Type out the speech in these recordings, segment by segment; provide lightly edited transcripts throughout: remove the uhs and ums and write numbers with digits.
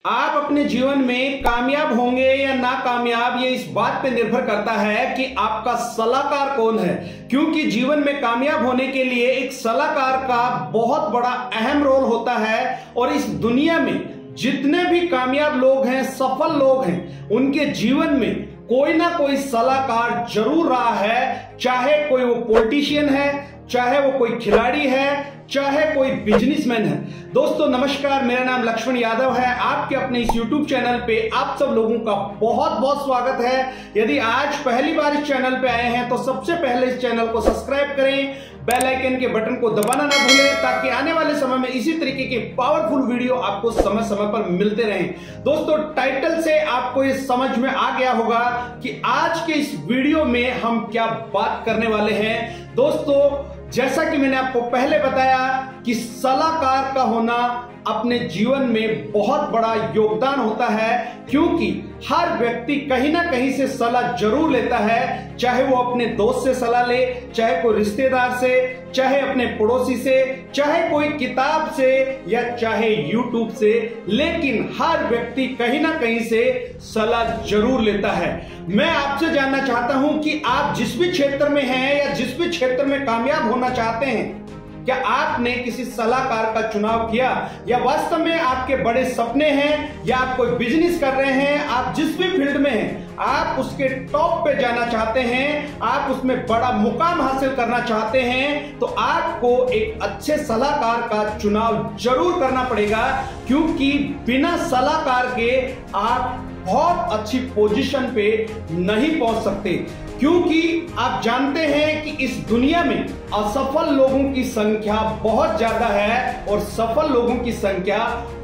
आप अपने जीवन में कामयाब होंगे या नाकामयाब, ये इस बात पे निर्भर करता है कि आपका सलाहकार कौन है। क्योंकि जीवन में कामयाब होने के लिए एक सलाहकार का बहुत बड़ा अहम रोल होता है। और इस दुनिया में जितने भी कामयाब लोग हैं, सफल लोग हैं, उनके जीवन में कोई ना कोई सलाहकार जरूर रहा है। चाहे कोई वो पॉलिटिशियन है, चाहे वो कोई खिलाड़ी है, चाहे कोई बिजनेसमैन है। दोस्तों नमस्कार, मेरा नाम लक्ष्मण यादव है। आपके अपने इस YouTube चैनल पे आप सब लोगों का बहुत बहुत स्वागत है। यदि आज पहली बार इस चैनल पे आए हैं तो सबसे पहले इस चैनल को सब्सक्राइब करें, बेल आइकन के बटन को दबाना ना भूलें, ताकि आने वाले समय में इसी तरीके के पावरफुल वीडियो आपको समय समय पर मिलते रहें। दोस्तों टाइटल से आपको ये समझ में आ गया होगा कि आज के इस वीडियो में हम क्या बात करने वाले हैं। दोस्तों जैसा कि मैंने आपको पहले बताया कि सलाहकार का होना अपने जीवन में बहुत बड़ा योगदान होता है। क्योंकि हर व्यक्ति कहीं ना कहीं से सलाह जरूर लेता है, चाहे वो अपने दोस्त से सलाह ले, चाहे कोई रिश्तेदार से, चाहे अपने पड़ोसी से, चाहे कोई किताब से, या चाहे YouTube से, लेकिन हर व्यक्ति कहीं ना कहीं से सलाह जरूर लेता है। मैं आपसे जानना चाहता हूं कि आप जिस भी क्षेत्र में हैं या जिस भी क्षेत्र में कामयाब होना चाहते हैं, क्या आपने किसी सलाहकार का चुनाव किया, या वास्तव में आपके बड़े सपने हैं, या आप कोई बिजनेस कर रहे हैं, आप जिस भी फील्ड में हैं, आप उसके टॉप पे जाना चाहते हैं, आप उसमें बड़ा मुकाम हासिल करना चाहते हैं, तो आपको एक अच्छे सलाहकार का चुनाव जरूर करना पड़ेगा। क्योंकि बिना सलाहकार के आप बहुत अच्छी पोजीशन पे नहीं पहुंच सकते। क्योंकि आप जानते हैं कि इस दुनिया में असफल लोगों की संख्या बहुत ज्यादा है और सफल लोगों की संख्या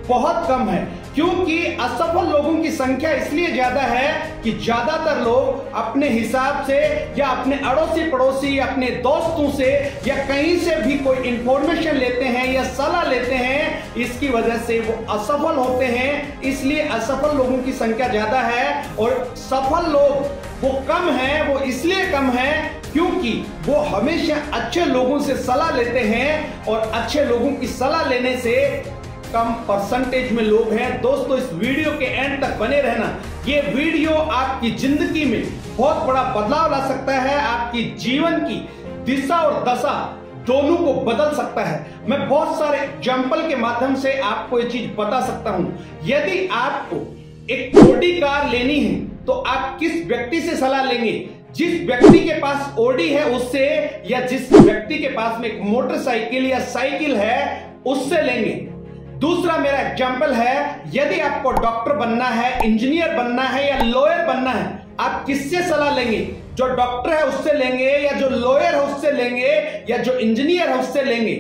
बहुत कम है। क्योंकि असफल लोगों की संख्या इसलिए ज्यादा है कि ज्यादातर लोग अपने हिसाब से या अपने अड़ोसी पड़ोसी, अपने दोस्तों से या कहीं से भी कोई इंफॉर्मेशन लेते हैं या सलाह लेते हैं, इसकी वजह से वो असफल होते हैं। इसलिए असफल लोगों की संख्या ज्यादा है और सफल लोग वो कम है। वो इसलिए कम है क्योंकि वो हमेशा अच्छे लोगों से सलाह लेते हैं और अच्छे लोगों की सलाह लेने से कम परसेंटेज में लोग हैं। दोस्तों इस वीडियो के एंड तक बने रहना। ये वीडियो आपकी जिंदगी में बहुत बड़ा बदलाव ला सकता है, आपकी जीवन की दिशा और दशा दोनों को बदल सकता है। मैं बहुत सारे एग्जाम्पल के माध्यम से आपको ये चीज बता सकता हूं। यदि आपको एक ऑडी कार लेनी है तो आप किस व्यक्ति से सलाह लेंगे? जिस व्यक्ति के पास ऑडी है उससे, या जिस व्यक्ति के पास में एक मोटरसाइकिल या साइकिल है उससे लेंगे। दूसरा मेरा एग्जाम्पल है, यदि आपको डॉक्टर बनना है, इंजीनियर बनना है या लॉयर बनना है, आप किससे सलाह लेंगे? जो डॉक्टर है उससे लेंगे, या जो लॉयर है उससे लेंगे, या जो इंजीनियर है उससे लेंगे।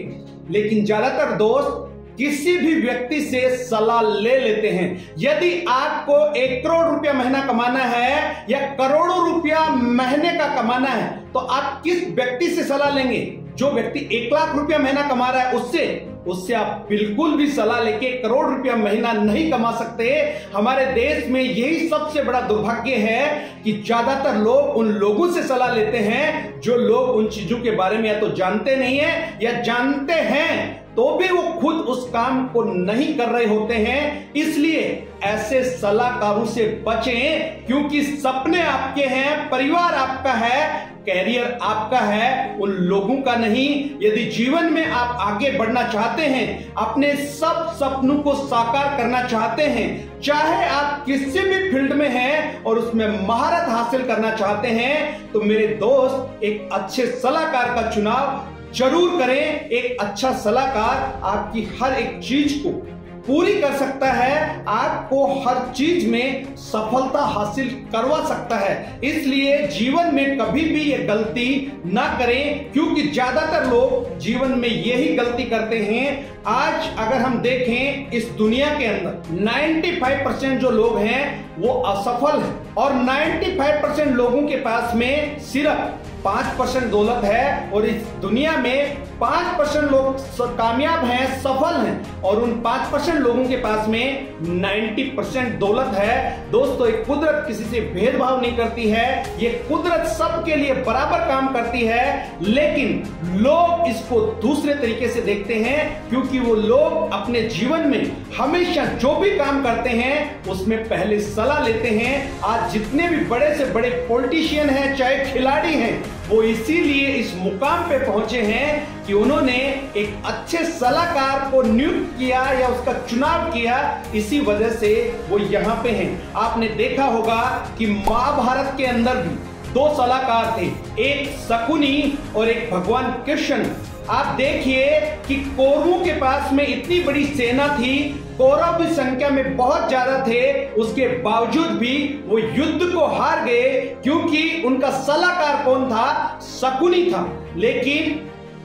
लेकिन ज्यादातर दोस्त किसी भी व्यक्ति से सलाह ले लेते हैं। यदि आपको 1 करोड़ रुपया महीना कमाना है या करोड़ों रुपया महीने का कमाना है, तो आप किस व्यक्ति से सलाह लेंगे? जो व्यक्ति 1 लाख रुपया महीना कमा रहा है उससे आप बिल्कुल भी सलाह लेके करोड़ रुपया महीना नहीं कमा सकते। हमारे देश में यही सबसे बड़ा दुर्भाग्य है कि ज्यादातर लोग उन लोगों से सलाह लेते हैं जो लोग उन चीजों के बारे में या तो जानते नहीं है, या जानते हैं तो भी वो खुद उस काम को नहीं कर रहे होते हैं। इसलिए ऐसे सलाहकारों से बचें। क्योंकि सपने आपके हैं, परिवार आपका है, कैरियर आपका है, उन लोगों का नहीं। यदि जीवन में आप आगे बढ़ना चाहते हैं, अपने सब सपनों को साकार करना चाहते हैं, चाहे आप किसी भी फील्ड में हैं और उसमें महारत हासिल करना चाहते हैं, तो मेरे दोस्त एक अच्छे सलाहकार का चुनाव जरूर करें। एक अच्छा सलाहकार आपकी हर एक चीज को पूरी कर सकता है, आपको हर चीज में सफलता हासिल करवा सकता है। इसलिए जीवन में कभी भी ये गलती ना करें, क्योंकि ज्यादातर लोग जीवन में यही गलती करते हैं। आज अगर हम देखें इस दुनिया के अंदर 95% जो लोग हैं वो असफल हैं, और 95% लोगों के पास में सिर्फ 5% दौलत है और इस दुनिया में 5% लोग कामयाब हैं, सफल हैं और उन 5% लोगों के पास में 90% दौलत है। दोस्तों, एक कुदरत किसी से भेदभाव नहीं करती है, ये कुदरत सबके लिए बराबर काम करती है, लेकिन लोग इसको दूसरे तरीके से देखते हैं क्योंकि वो लोग अपने जीवन में हमेशा जो भी काम करते हैं उसमें पहले सलाह लेते हैं। आज जितने भी बड़े से बड़े पॉलिटिशियन हैं, चाहे खिलाड़ी हैं, वो इसीलिए इस मुकाम पे पहुंचे हैं कि उन्होंने एक अच्छे सलाहकार को नियुक्त किया या उसका चुनाव किया, इसी वजह से वो यहां पे हैं। आपने देखा होगा कि महाभारत के अंदर भी 2 सलाहकार थे, एक शकुनी और एक भगवान कृष्ण। आप देखिए कि कौरवों के पास में इतनी बड़ी सेना थी, कौरव भी संख्या में बहुत ज्यादा थे, उसके बावजूद भी वो युद्ध को हार गए क्योंकि उनका सलाहकार कौन था? शकुनी था। लेकिन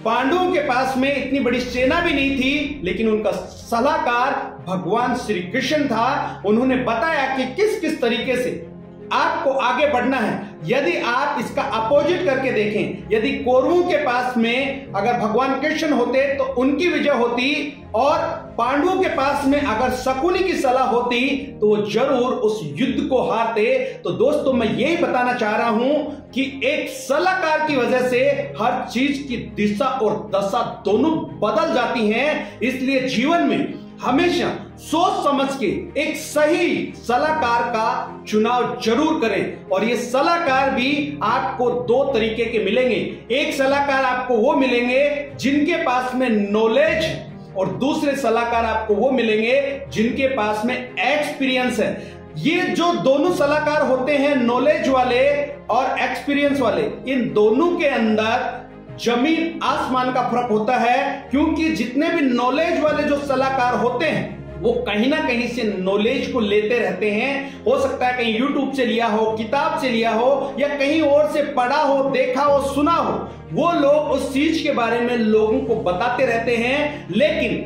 पांडवों के पास में इतनी बड़ी सेना भी नहीं थी, लेकिन उनका सलाहकार भगवान श्री कृष्ण था। उन्होंने बताया कि किस किस तरीके से आपको आगे बढ़ना है। यदि आप इसका अपोजिट करके देखें, यदि कौरवों के पास में अगर भगवान कृष्ण होते तो उनकी विजय होती और पांडवों के पास में अगर शकुनी की सलाह होती तो वो जरूर उस युद्ध को हारते। तो दोस्तों, मैं यही बताना चाह रहा हूं कि एक सलाहकार की वजह से हर चीज की दिशा और दशा दोनों बदल जाती हैं। इसलिए जीवन में हमेशा सोच समझ के एक सही सलाहकार का चुनाव जरूर करें। और ये सलाहकार भी आपको 2 तरीके के मिलेंगे। एक सलाहकार आपको वो मिलेंगे जिनके पास में नॉलेज है और दूसरे सलाहकार आपको वो मिलेंगे जिनके पास में एक्सपीरियंस है। ये जो दोनों सलाहकार होते हैं, नॉलेज वाले और एक्सपीरियंस वाले, इन दोनों के अंदर जमीन आसमान का फर्क होता है। क्योंकि जितने भी नॉलेज वाले जो सलाहकार होते हैं वो कहीं ना कहीं से नॉलेज को लेते रहते हैं। हो सकता है कहीं यूट्यूब से लिया हो, किताब से लिया हो या कहीं और से पढ़ा हो, देखा हो, सुना हो। वो लोग उस चीज के बारे में लोगों को बताते रहते हैं, लेकिन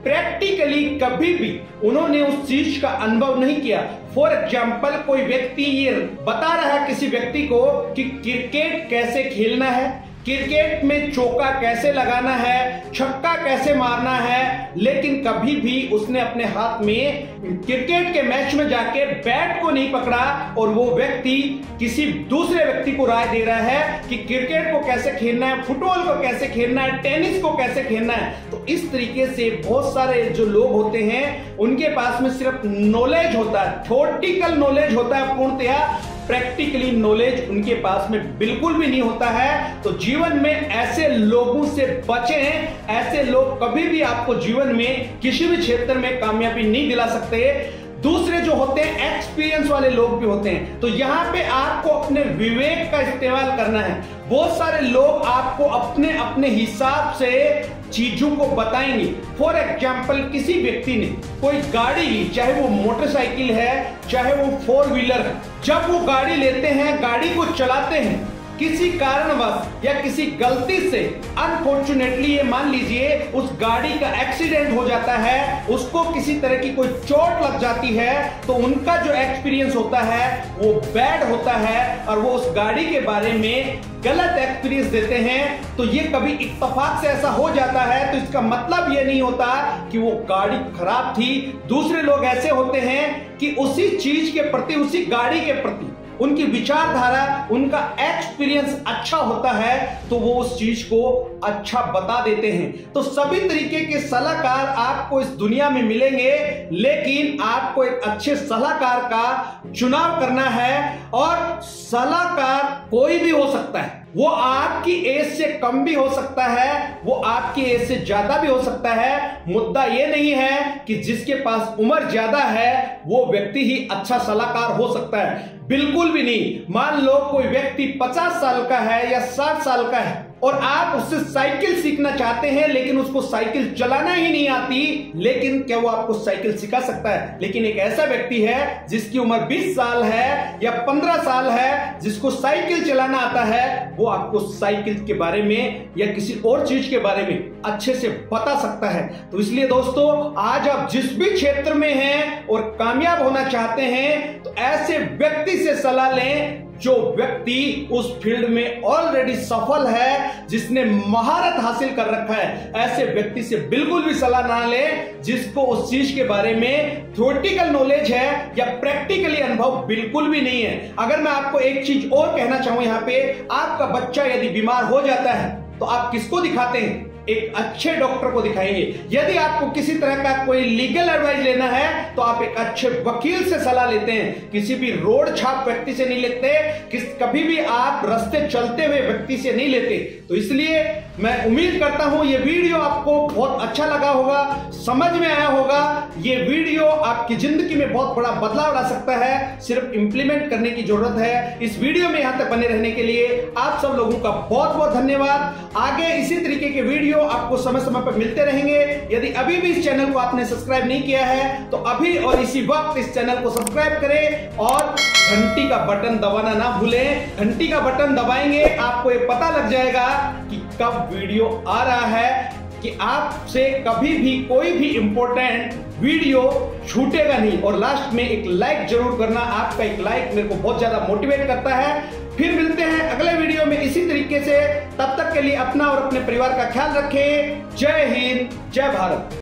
प्रैक्टिकली कभी भी उन्होंने उस चीज का अनुभव नहीं किया। फॉर एग्जाम्पल, कोई व्यक्ति ये बता रहा है किसी व्यक्ति को कि क्रिकेट कैसे खेलना है, क्रिकेट में चौका कैसे लगाना है, छक्का कैसे मारना है, लेकिन कभी भी उसने अपने हाथ में क्रिकेट के मैच में जाके बैट को नहीं पकड़ा और वो व्यक्ति किसी दूसरे व्यक्ति को राय दे रहा है कि क्रिकेट को कैसे खेलना है, फुटबॉल को कैसे खेलना है, टेनिस को कैसे खेलना है। तो इस तरीके से बहुत सारे जो लोग होते हैं उनके पास में सिर्फ नॉलेज होता है, थ्योरेटिकल नॉलेज होता है, पूर्णतः प्रैक्टिकली नॉलेज उनके पास में बिल्कुल भी नहीं होता है। तो जीवन में ऐसे लोगों से बचें। ऐसे लोग कभी भी आपको जीवन में किसी भी क्षेत्र में कामयाबी नहीं दिला सकते। दूसरे जो होते हैं एक्सपीरियंस वाले लोग भी होते हैं। तो यहाँ पे आपको अपने विवेक का इस्तेमाल करना है। बहुत सारे लोग आपको अपने अपने हिसाब से चीजों को बताएंगे। फॉर एग्जाम्पल, किसी व्यक्ति ने कोई गाड़ी ली, चाहे वो मोटरसाइकिल है चाहे वो 4 व्हीलर है, जब वो गाड़ी लेते हैं, गाड़ी को चलाते हैं, किसी कारणवश या किसी गलती से अनफॉर्चुनेटली ये मान लीजिए उस गाड़ी का एक्सीडेंट हो जाता है, उसको किसी तरह की कोई चोट लग जाती है, तो उनका जो एक्सपीरियंस होता है वो बैड होता है और वो उस गाड़ी के बारे में गलत एक्सपीरियंस देते हैं। तो ये कभी इत्तेफाक से ऐसा हो जाता है, तो इसका मतलब ये नहीं होता कि वो गाड़ी खराब थी। दूसरे लोग ऐसे होते हैं कि उसी चीज के प्रति, उसी गाड़ी के प्रति उनकी विचारधारा, उनका एक्सपीरियंस अच्छा होता है, तो वो उस चीज को अच्छा बता देते हैं। तो सभी तरीके के सलाहकार आपको इस दुनिया में मिलेंगे, लेकिन आपको एक अच्छे सलाहकार का चुनाव करना है। और सलाहकार कोई भी हो सकता है, वो आपकी एज से कम भी हो सकता है, वो आपकी एज से ज्यादा भी हो सकता है। मुद्दा ये नहीं है कि जिसके पास उम्र ज्यादा है वो व्यक्ति ही अच्छा सलाहकार हो सकता है, बिल्कुल भी नहीं। मान लो कोई व्यक्ति 50 साल का है या 60 साल का है और आप उससे साइकिल सीखना चाहते हैं, लेकिन उसको साइकिल चलाना ही नहीं आती, लेकिन क्या वो आपको साइकिल सिखा सकता है? लेकिन एक ऐसा व्यक्ति है जिसकी उम्र 20 साल है या 15 साल है, जिसको साइकिल चलाना आता है, वो आपको साइकिल के बारे में या किसी और चीज के बारे में अच्छे से बता सकता है। तो इसलिए दोस्तों, आज आप जिस भी क्षेत्र में हैं और कामयाब होना चाहते हैं, तो ऐसे व्यक्ति से सलाह लें जो व्यक्ति उस फील्ड में ऑलरेडी सफल है, जिसने महारत हासिल कर रखा है, ऐसे व्यक्ति से बिल्कुल भी सलाह ना ले जिसको उस चीज के बारे में थ्योरेटिकल नॉलेज है या प्रैक्टिकली अनुभव बिल्कुल भी नहीं है। अगर मैं आपको एक चीज और कहना चाहूं यहां पे, आपका बच्चा यदि बीमार हो जाता है तो आप किसको दिखाते हैं? एक अच्छे डॉक्टर को दिखाएंगे। यदि आपको किसी तरह का कोई लीगल एडवाइस लेना है तो आप एक अच्छे वकील से सलाह लेते हैं, किसी भी रोड छाप व्यक्ति से नहीं लेते, कभी भी आप रास्ते चलते हुए व्यक्ति से नहीं लेते। तो इसलिए मैं उम्मीद करता हूं ये वीडियो आपको बहुत अच्छा लगा होगा, समझ में आया होगा। ये वीडियो आपकी जिंदगी में बहुत बड़ा बदलाव ला सकता है, सिर्फ इंप्लीमेंट करने की जरूरत है। इस वीडियो में यहां तक बने रहने के लिए आप सब लोगों का बहुत बहुत धन्यवाद। आगे इसी तरीके के वीडियो आपको समय समय पर मिलते रहेंगे। यदि अभी भी इस चैनल को आपने सब्सक्राइब नहीं किया है तो अभी और इसी वक्त इस चैनल को सब्सक्राइब करें और घंटी का बटन दबाना ना भूलें। घंटी का बटन दबाएंगे आपको ये पता लग जाएगा कि कब वीडियो आ रहा है, कि आपसे कभी भी कोई भी इंपॉर्टेंट वीडियो छूटेगा नहीं। और लास्ट में एक लाइक जरूर करना, आपका एक लाइक मेरे को बहुत ज्यादा मोटिवेट करता है। फिर मिलते हैं अगले वीडियो में इसी तरीके से। तब तक के लिए अपना और अपने परिवार का ख्याल रखें। जय हिंद, जय भारत।